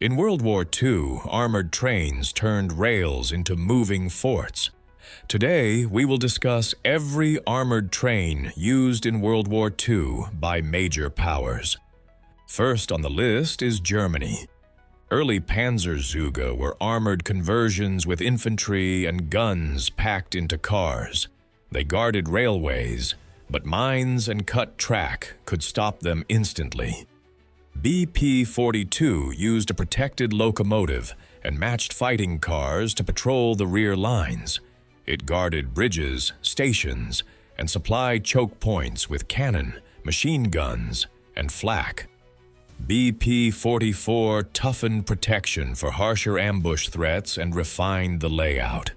In World War II, armored trains turned rails into moving forts. Today, we will discuss every armored train used in World War II by major powers. First on the list is Germany. Early Panzerzüge were armored conversions with infantry and guns packed into cars. They guarded railways, but mines and cut track could stop them instantly. BP-42 used a protected locomotive and matched fighting cars to patrol the rear lines. It guarded bridges, stations, and supplied choke points with cannon, machine guns, and flak. BP-44 toughened protection for harsher ambush threats and refined the layout.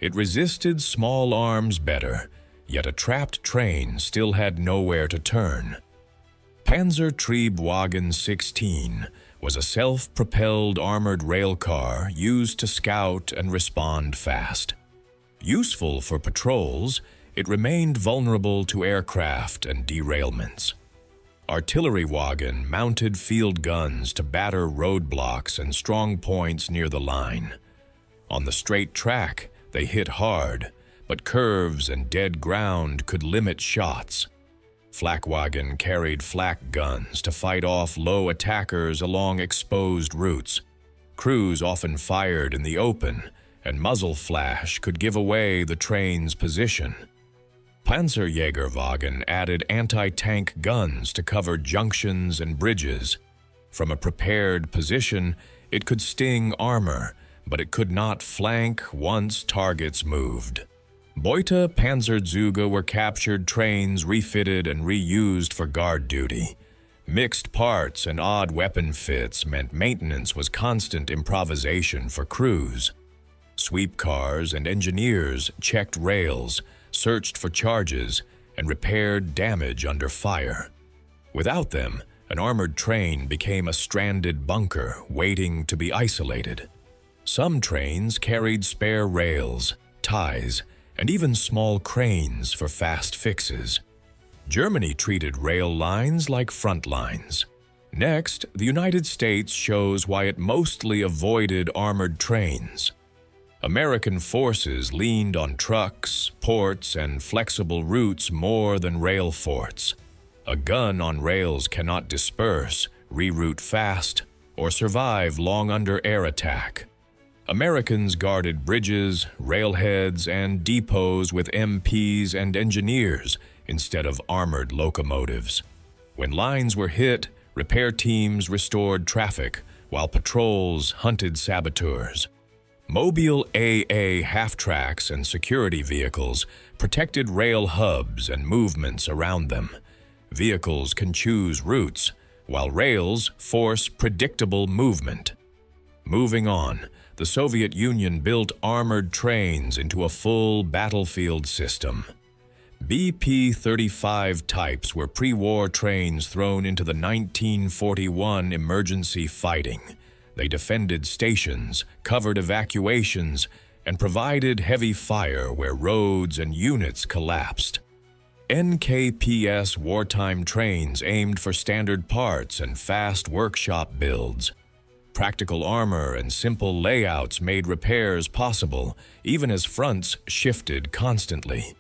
It resisted small arms better, yet a trapped train still had nowhere to turn. Panzerwagen 16 was a self-propelled armored railcar used to scout and respond fast. Useful for patrols, it remained vulnerable to aircraft and derailments. Artillery wagon mounted field guns to batter roadblocks and strong points near the line. On the straight track, they hit hard, but curves and dead ground could limit shots. Flakwagen carried flak guns to fight off low attackers along exposed routes. Crews often fired in the open, and muzzle flash could give away the train's position. Panzerjägerwagen added anti-tank guns to cover junctions and bridges. From a prepared position, it could sting armor, but it could not flank once targets moved. Beute Panzerzüge were captured trains refitted and reused for guard duty. Mixed parts and odd weapon fits meant maintenance was constant improvisation for crews. Sweep cars and engineers checked rails, searched for charges, and repaired damage under fire. Without them, an armored train became a stranded bunker waiting to be isolated. Some trains carried spare rails, ties, and even small cranes for fast fixes. Germany treated rail lines like front lines. Next, the United States shows why it mostly avoided armored trains. American forces leaned on trucks, ports, and flexible routes more than rail forts. A gun on rails cannot disperse, reroute fast, or survive long under air attack. Americans guarded bridges, railheads, and depots with MPs and engineers instead of armored locomotives. When lines were hit, repair teams restored traffic, while patrols hunted saboteurs. Mobile AA half-tracks and security vehicles protected rail hubs and movements around them. Vehicles can choose routes, while rails force predictable movement. Moving on, the Soviet Union built armored trains into a full battlefield system. BP-35 types were pre-war trains thrown into the 1941 emergency fighting. They defended stations, covered evacuations, and provided heavy fire where roads and units collapsed. NKPS wartime trains aimed for standard parts and fast workshop builds. Practical armor and simple layouts made repairs possible, even as fronts shifted constantly.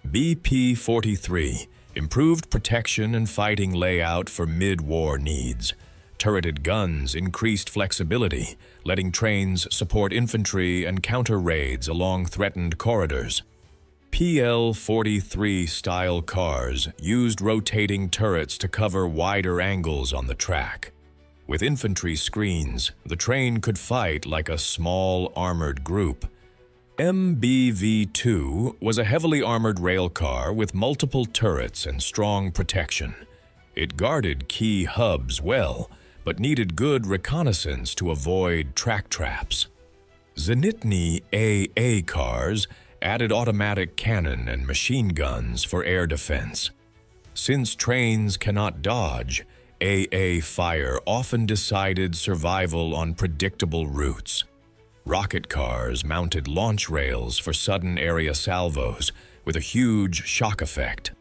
BP-43 improved protection and fighting layout for mid-war needs. Turreted guns increased flexibility, letting trains support infantry and counter raids along threatened corridors. PL-43-style cars used rotating turrets to cover wider angles on the track. With infantry screens, the train could fight like a small armored group. MBV-2 was a heavily armored rail car with multiple turrets and strong protection. It guarded key hubs well, but needed good reconnaissance to avoid track traps. Zenitny AA cars added automatic cannon and machine guns for air defense. Since trains cannot dodge, AA fire often decided survival on predictable routes. Rocket cars mounted launch rails for sudden area salvos with a huge shock effect.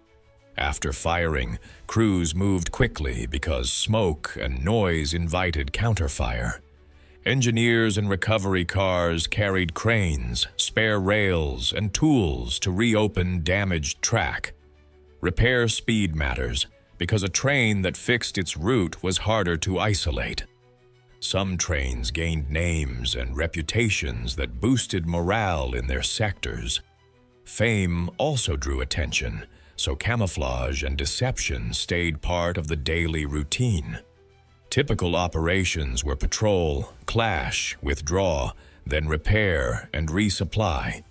After firing, crews moved quickly because smoke and noise invited counterfire. Engineers and recovery cars carried cranes, spare rails, and tools to reopen damaged track. Repair speed matters, because a train that fixed its route was harder to isolate. Some trains gained names and reputations that boosted morale in their sectors. Fame also drew attention, so camouflage and deception stayed part of the daily routine. Typical operations were patrol, clash, withdraw, then repair and resupply.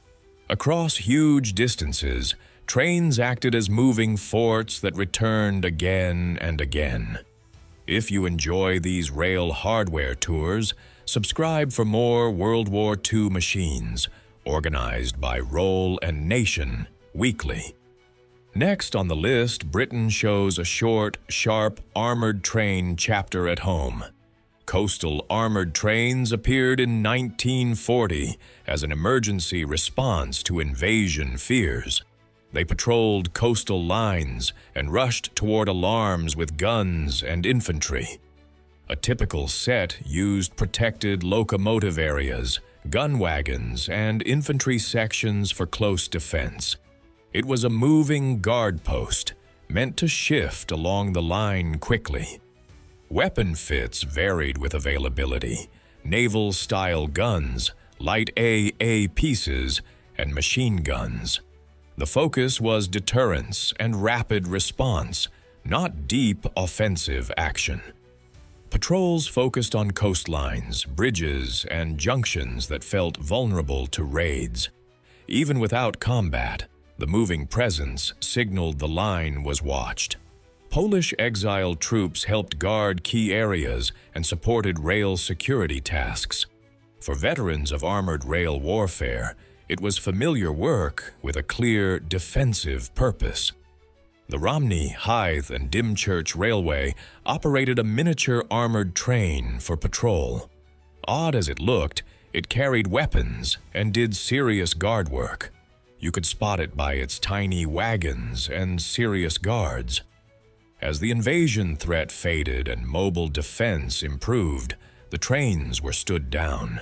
Across huge distances, trains acted as moving forts that returned again and again. If you enjoy these rail hardware tours, subscribe for more World War II machines, organized by Roll and Nation weekly. Next on the list, Britain shows a short, sharp, armored train chapter at home. Coastal armored trains appeared in 1940 as an emergency response to invasion fears. They patrolled coastal lines and rushed toward alarms with guns and infantry. A typical set used protected locomotive areas, gun wagons, and infantry sections for close defense. It was a moving guard post, meant to shift along the line quickly. Weapon fits varied with availability: naval-style guns, light AA pieces, and machine guns. The focus was deterrence and rapid response, not deep offensive action. Patrols focused on coastlines, bridges, and junctions that felt vulnerable to raids. Even without combat, the moving presence signaled the line was watched. Polish exiled troops helped guard key areas and supported rail security tasks. For veterans of armored rail warfare, it was familiar work with a clear defensive purpose. The Romney, Hythe, and Dymchurch Railway operated a miniature armored train for patrol. Odd as it looked, it carried weapons and did serious guard work. You could spot it by its tiny wagons and serious guards. As the invasion threat faded and mobile defense improved, the trains were stood down.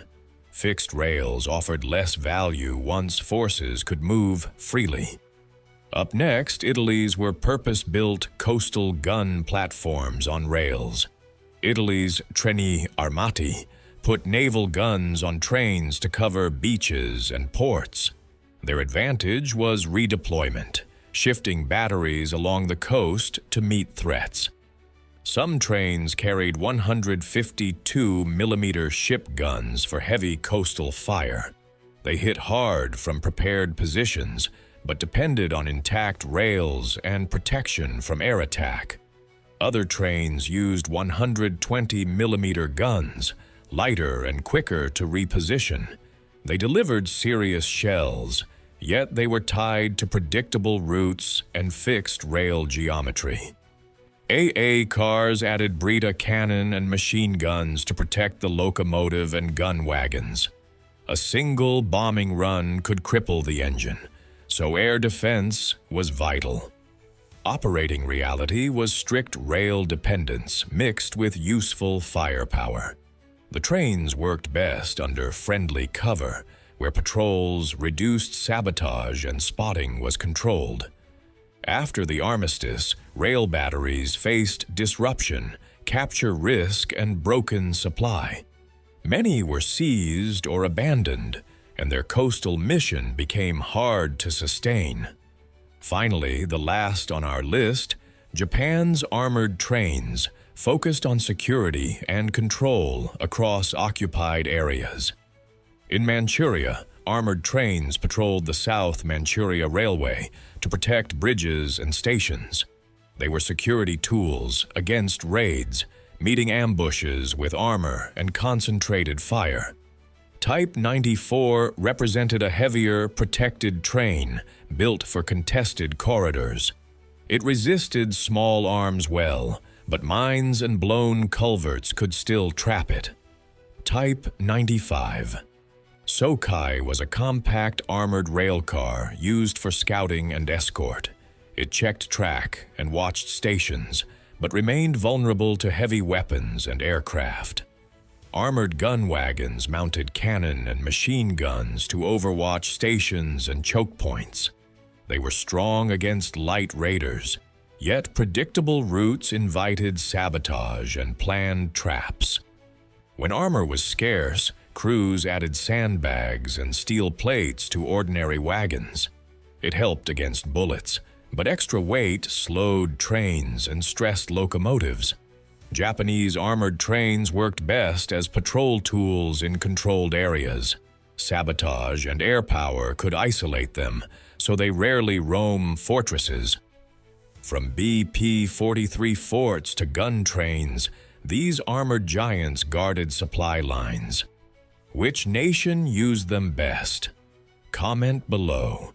Fixed rails offered less value once forces could move freely. Up next, Italy's were purpose-built coastal gun platforms on rails. Italy's treni armati put naval guns on trains to cover beaches and ports. Their advantage was redeployment, shifting batteries along the coast to meet threats. Some trains carried 152mm ship guns for heavy coastal fire. They hit hard from prepared positions, but depended on intact rails and protection from air attack. Other trains used 120mm guns, lighter and quicker to reposition. They delivered serious shells, yet they were tied to predictable routes and fixed rail geometry. AA cars added Breda cannon and machine guns to protect the locomotive and gun wagons. A single bombing run could cripple the engine, so air defense was vital. Operating reality was strict rail dependence mixed with useful firepower. The trains worked best under friendly cover, where patrols, reduced sabotage, and spotting was controlled. After the armistice, rail batteries faced disruption, capture risk, and broken supply. Many were seized or abandoned, and their coastal mission became hard to sustain. Finally, the last on our list, Japan's armored trains focused on security and control across occupied areas. In Manchuria, armored trains patrolled the South Manchuria Railway to protect bridges and stations. They were security tools against raids, meeting ambushes with armor and concentrated fire. Type 94 represented a heavier, protected train built for contested corridors. It resisted small arms well, but mines and blown culverts could still trap it. Type 95. Sokai was a compact armored rail car used for scouting and escort. It checked track and watched stations, but remained vulnerable to heavy weapons and aircraft. Armored gun wagons mounted cannon and machine guns to overwatch stations and choke points. They were strong against light raiders, yet predictable routes invited sabotage and planned traps. When armor was scarce, crews added sandbags and steel plates to ordinary wagons. It helped against bullets, but extra weight slowed trains and stressed locomotives. Japanese armored trains worked best as patrol tools in controlled areas. Sabotage and air power could isolate them, so they rarely roam fortresses. From BP-43 forts to gun trains, these armored giants guarded supply lines. Which nation used them best? Comment below.